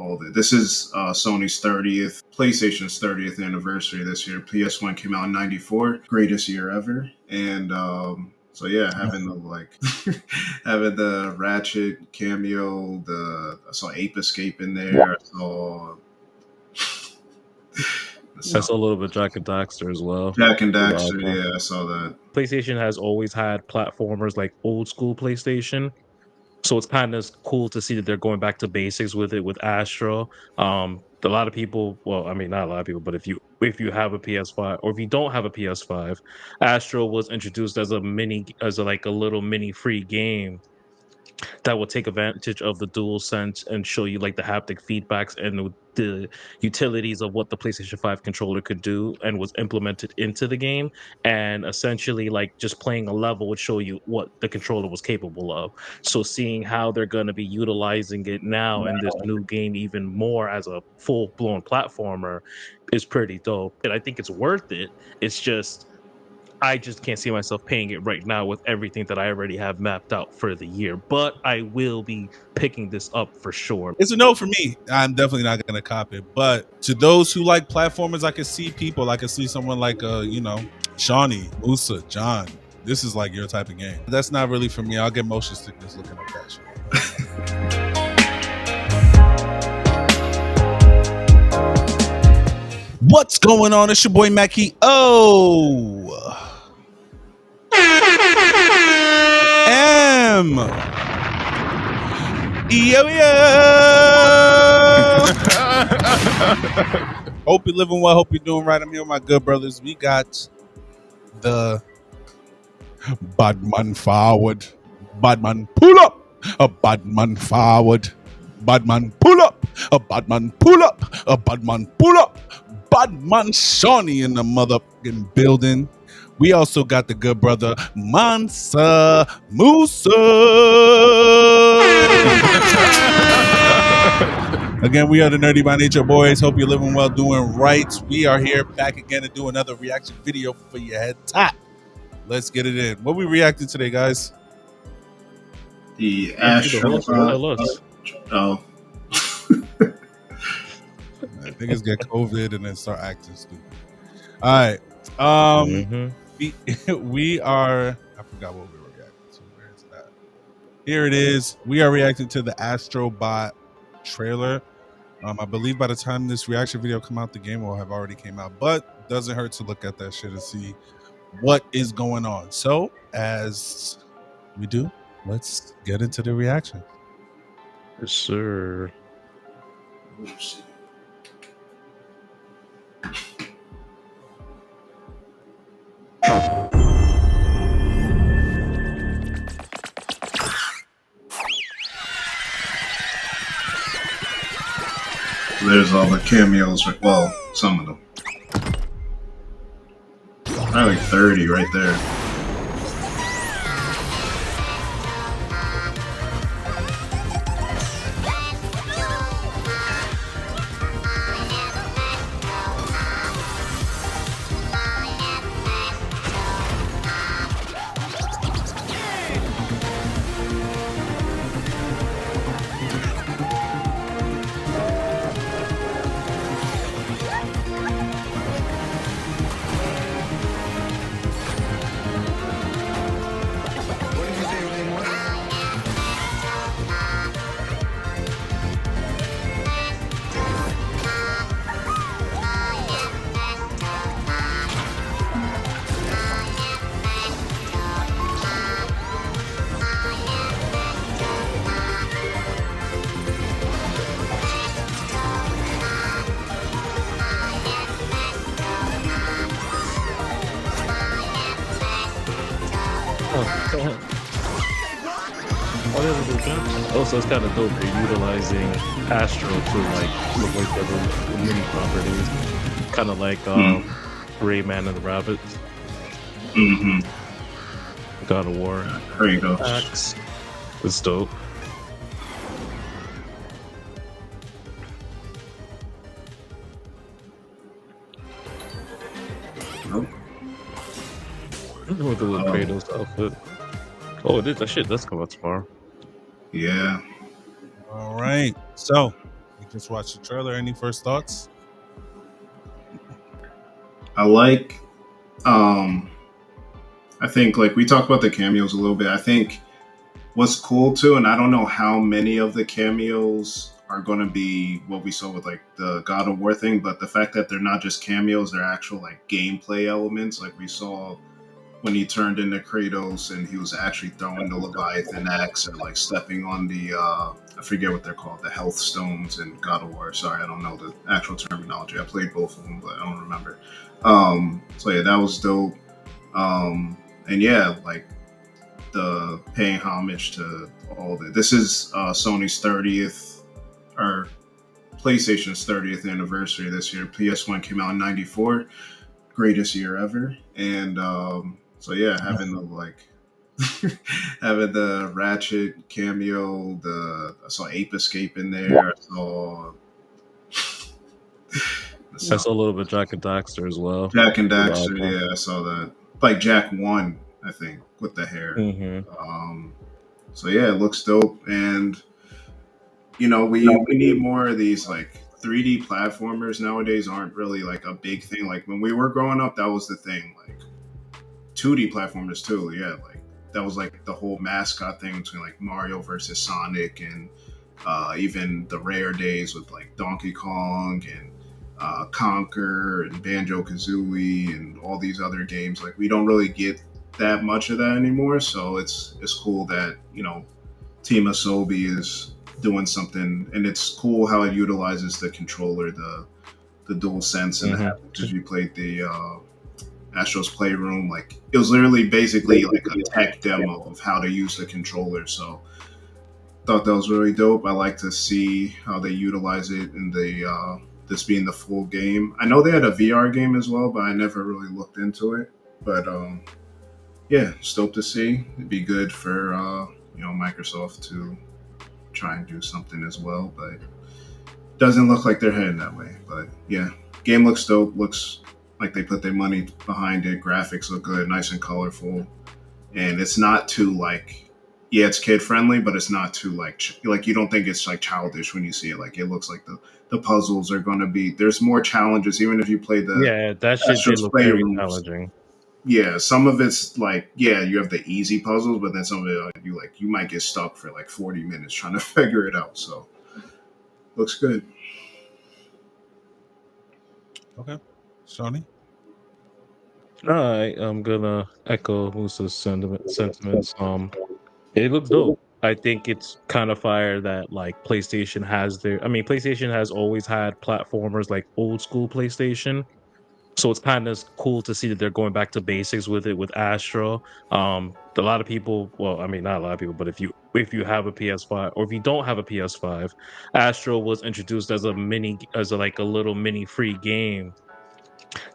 hold it. This is Sony's 30th, PlayStation's 30th anniversary this year. PS1 came out in '94, greatest year ever, and so yeah, having the having the Ratchet cameo, I saw Ape Escape in there. I saw a little bit of Jack and Daxter as well. Jack and Daxter, yeah, I saw that. PlayStation has always had platformers like old school PlayStation, so it's kind of cool to see that they're going back to basics with it with Astro. A lot of people, well, I mean, not a lot of people, but if you have a PS5 or if you don't have a PS5, Astro was introduced as like a little mini free game that will take advantage of the dual sense and show you like the haptic feedbacks and the utilities of what the PlayStation 5 controller could do, and was implemented into the game. And essentially like just playing a level would show you what the controller was capable of. So seeing how they're going to be utilizing it now in this new game even more as a full-blown platformer is pretty dope. And I think it's worth it. It's just I just can't see myself paying it right now with everything that I already have mapped out for the year. But I will be picking this up for sure. It's a no for me. I'm definitely not going to cop it. But to those who like platformers, I can see people. I can see someone like, Shawny, Musa, John. This is like your type of game. That's not really for me. I'll get motion sickness looking at that shit. What's going on? It's your boy Macky. Yo. Hope you're living well. Hope you're doing right. I'm here with my good brothers. We got the Badman forward. Badman pull up. A Badman forward. Badman pull up. A Badman pull up. A Badman pull up. Badman Shawny in the motherfucking building. We also got the good brother Musa. Again, we are the Nerdy by Nature boys. Hope you're living well, doing right. We are here back again to do another reaction video for your head top. Let's get it in. What we reacting today, guys? The Astro Bot. Oh. Niggas get COVID and then start acting stupid. All right. We are, I forgot what we were reacting to. Where is that? Here it is. We are reacting to the Astro Bot trailer. I believe by the time this reaction video come out, the game will have already came out, but doesn't hurt to look at that shit and see what is going on. So as we do, let's get into the reaction. Yes, sir. Oops. There's all the cameos, well, some of them. Probably 30 right there. Also, it's kind of dope they're utilizing Astro to like look like the mini properties, kind of like Rayman and the Rabbits. God of War. There you go. Axe. It's dope. Nope. With the little Kratos outfit. Oh, that shit does come out tomorrow. Yeah. All right. So we just watched the trailer. Any first thoughts? I like. Um, I think like we talked about the cameos a little bit. I think what's cool too, and I don't know how many of the cameos are going to be what we saw with like the God of War thing, but the fact that they're not just cameos, they're actual like gameplay elements. Like we saw when he turned into Kratos and he was actually throwing the Leviathan axe and like stepping on the I forget what they're called, the health stones in God of War. Sorry, I don't know the actual terminology. I played both of them, but I don't remember. So yeah, that was dope. And yeah, like the paying homage to all the. This is Sony's 30th or PlayStation's 30th anniversary this year. PS1 came out in '94, greatest year ever, and so yeah, having the like having the Ratchet cameo, I saw Ape Escape in there. I saw a little bit Jack and Daxter as well. Jack and Daxter. Yeah, I saw that. Like Jack 1, I think, with the hair. Mm-hmm. So yeah, it looks dope, and you know we need more of these like 3D platformers nowadays. Aren't really like a big thing. Like when we were growing up, that was the thing. Like 2D platformers too. Yeah, like that was like the whole mascot thing between like Mario versus Sonic, and even the rare days with like Donkey Kong and Conquer and Banjo Kazooie and all these other games. Like we don't really get that much of that anymore. So it's cool that Team Asobi is doing something, and it's cool how it utilizes the controller, the dual sense, and the haptics. If you played the Astro's Playroom, like it was literally basically like a tech demo of how to use the controller. So thought that was really dope. I like to see how they utilize it in the this being the full game. I know they had a VR game as well, but I never really looked into it. But yeah, it's dope to see. It'd be good for Microsoft to try and do something as well, but doesn't look like they're heading that way. But yeah, game looks dope. Looks like they put their money behind it. Graphics look good, nice and colorful, and it's not too like, yeah, it's kid friendly, but it's not too like you don't think it's like childish when you see it. Like it looks like the puzzles are going to be. There's more challenges, even if you play the That shit did Astro's look very Playrooms. challenging. Yeah, some of it's like, yeah, you have the easy puzzles, but then some of it you might get stuck for like 40 minutes trying to figure it out. So looks good. Okay, Shawny. All right, I'm gonna echo Musa's sentiments. It looks dope. I think it's kind of fire that like PlayStation has their. I mean, PlayStation has always had platformers like old school PlayStation. So it's kind of cool to see that they're going back to basics with it with Astro. A lot of people, well, I mean, not a lot of people, but if you have a PS5 or if you don't have a PS5, Astro was introduced as like a little mini free game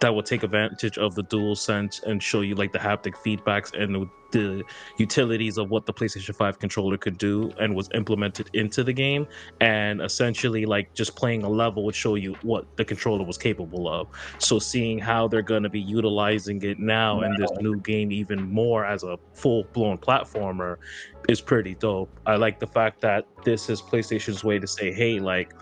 that will take advantage of the dual sense and show you like the haptic feedbacks and the utilities of what the PlayStation 5 controller could do, and was implemented into the game. And essentially like just playing a level would show you what the controller was capable of. So seeing how they're going to be utilizing it now in this new game even more as a full-blown platformer is pretty dope. I like the fact that this is PlayStation's way to say, hey, like,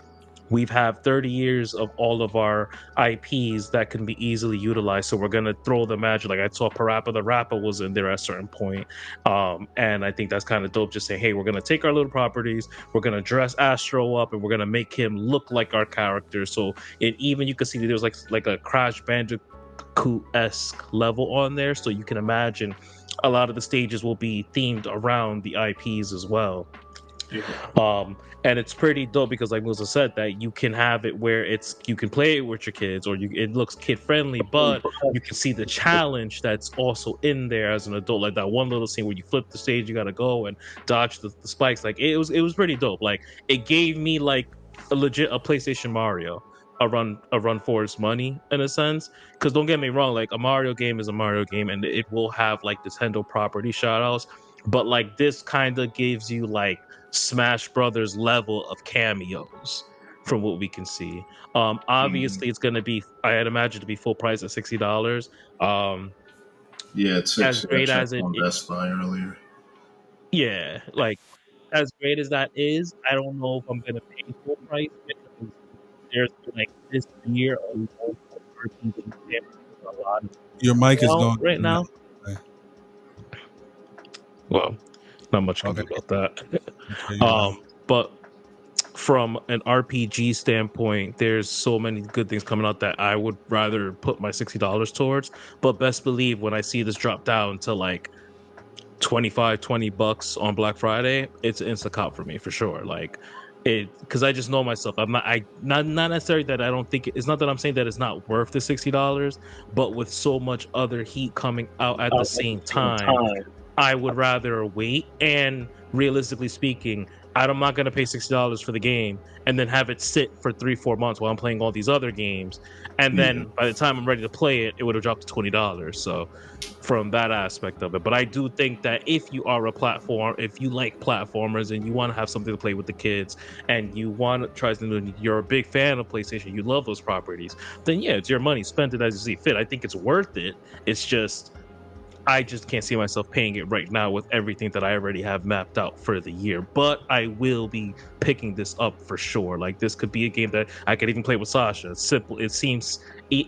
we've have 30 years of all of our IPs that can be easily utilized. So we're gonna throw the magic. Like I saw Parappa the Rapper was in there at a certain point. And I think that's kind of dope. Just say, hey, we're gonna take our little properties, we're gonna dress Astro up, and we're gonna make him look like our character. So even you can see that there's like a Crash Bandicoot-esque level on there. So you can imagine a lot of the stages will be themed around the IPs as well. And it's pretty dope because like Musa said, that you can have it where you can play it with your kids, or it looks kid friendly, but you can see the challenge that's also in there as an adult. Like that one little scene where you flip the stage, you gotta go and dodge the spikes. Like it was pretty dope. Like it gave me like a PlayStation Mario a run for its money in a sense. Because don't get me wrong, like a Mario game is a Mario game, and it will have like Nintendo property shout outs, but like this kind of gives you like Smash Brothers level of cameos from what we can see. Obviously it's gonna be, I'd imagine, to be full price at $60. Yeah, it's As 60. I great as checked on it Best Buy earlier. yeah, like as great as that is, I don't know if I'm gonna pay full price because there's like this year alone for RPG standpoint, a lot of Your mic is out going right now. Okay. Well, not much can Okay. do about that. Okay, you're right. But from an RPG standpoint, there's so many good things coming out that I would rather put my $60 towards. But best believe when I see this drop down to like 25 $20 on Black Friday, it's an instant cop for me for sure. Like it, because I just know myself. Not necessarily that I don't think it's not that I'm saying that it's not worth the $60, but with so much other heat coming out at the same time, I would rather wait. And realistically speaking, I'm not going to pay $60 for the game and then have it sit for 3-4 months while I'm playing all these other games. And Yeah. then by the time I'm ready to play it, it would have dropped to $20. So from that aspect of it. But I do think that if you are a platform, if you like platformers and you want to have something to play with the kids and you want to try something, you're a big fan of PlayStation, you love those properties, then yeah, it's your money. Spend it as you see fit. I think it's worth it. It's just I just can't see myself paying it right now with everything that I already have mapped out for the year. But I will be picking this up for sure. Like this could be a game that I could even play with Sasha. It's simple. It seems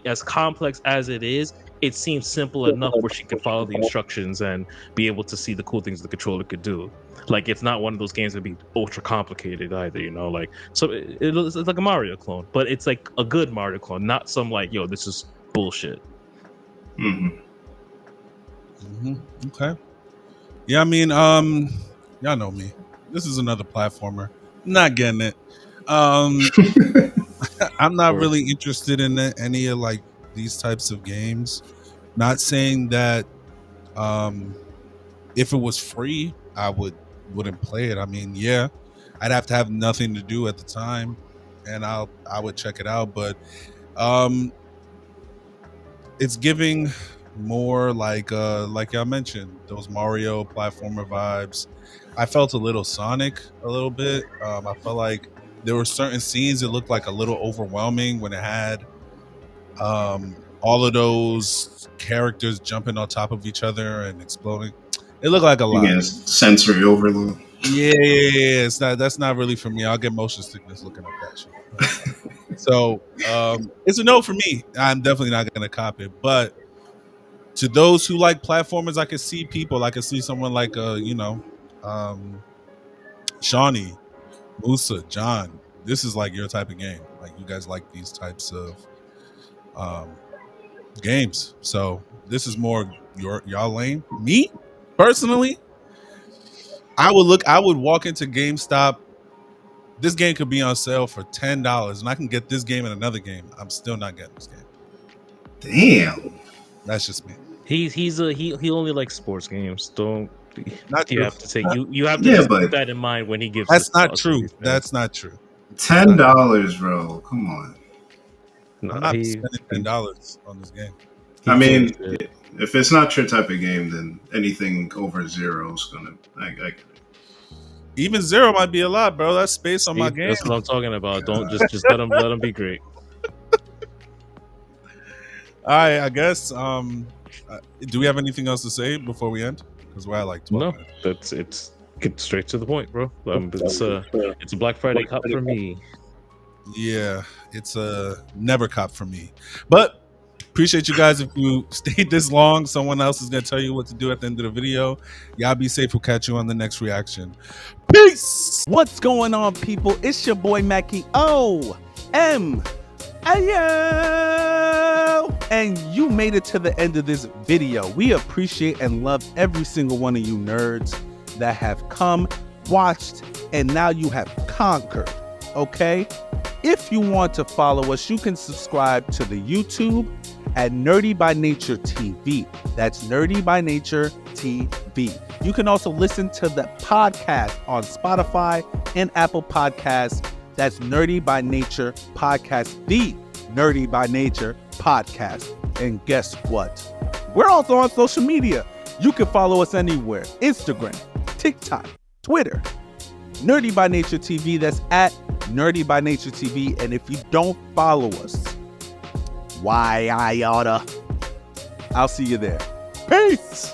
as complex as it is. It seems simple enough where she could follow the instructions and be able to see the cool things the controller could do. Like it's not one of those games that be ultra complicated either. You know, like so it's like a Mario clone, but it's like a good Mario clone, not some like yo, this is bullshit. Mm-hmm. Okay. Yeah, I mean, y'all know me. This is another platformer. Not getting it. I'm not really interested in any of like these types of games. Not saying that if it was free, I wouldn't play it. I mean, yeah, I'd have to have nothing to do at the time, and I would check it out. But it's giving more like y'all mentioned, those Mario platformer vibes. I felt a little Sonic a little bit. I felt like there were certain scenes that looked like a little overwhelming when it had all of those characters jumping on top of each other and exploding. It looked like a lot. Yeah, sensory overload. Yeah. That's not really for me. I'll get motion sickness looking at that shit. So it's a no for me. I'm definitely not going to cop it. But to those who like platformers, I can see people. I can see someone like Shawny, Musa, John. This is like your type of game. Like you guys like these types of games. So this is more y'all lane. Me personally, I would walk into GameStop. This game could be on sale for $10, and I can get this game and another game. I'm still not getting this game. Damn. That's just me. He only likes sports games. Don't Not you true. have to take you have to Yeah, just but keep that in mind when he gives. That's not true. That's not true. $10, bro. Come on. No, I'm not spending $10 on this game. I mean, if it's not your type of game, then anything over zero is gonna. Even zero might be a lot, bro. That's space on my game. That's what I'm talking about. Don't just let him be great. All right, I guess. Do we have anything else to say before we end? Because we're at like 12 minutes. It's get straight to the point, bro. It's a Black Friday cop for me. Yeah, it's a never cop for me. But appreciate you guys. If you stayed this long, someone else is gonna tell you what to do at the end of the video. Y'all be safe. We'll catch you on the next reaction. Peace. What's going on, people? It's your boy mackyomo. And you made it to the end of this video. We appreciate and love every single one of you nerds that have come, watched, and now you have conquered. Okay? If you want to follow us, you can subscribe to the YouTube at Nerdy by Nature TV. That's Nerdy by Nature TV. You can also listen to the podcast on Spotify and Apple Podcasts. That's Nerdy by Nature Podcast, the Nerdy by Nature Podcast. And guess what? We're also on social media. You can follow us anywhere. Instagram, TikTok, Twitter. Nerdy by Nature TV. That's at Nerdy by Nature TV. And if you don't follow us, why I oughta. I'll see you there. Peace.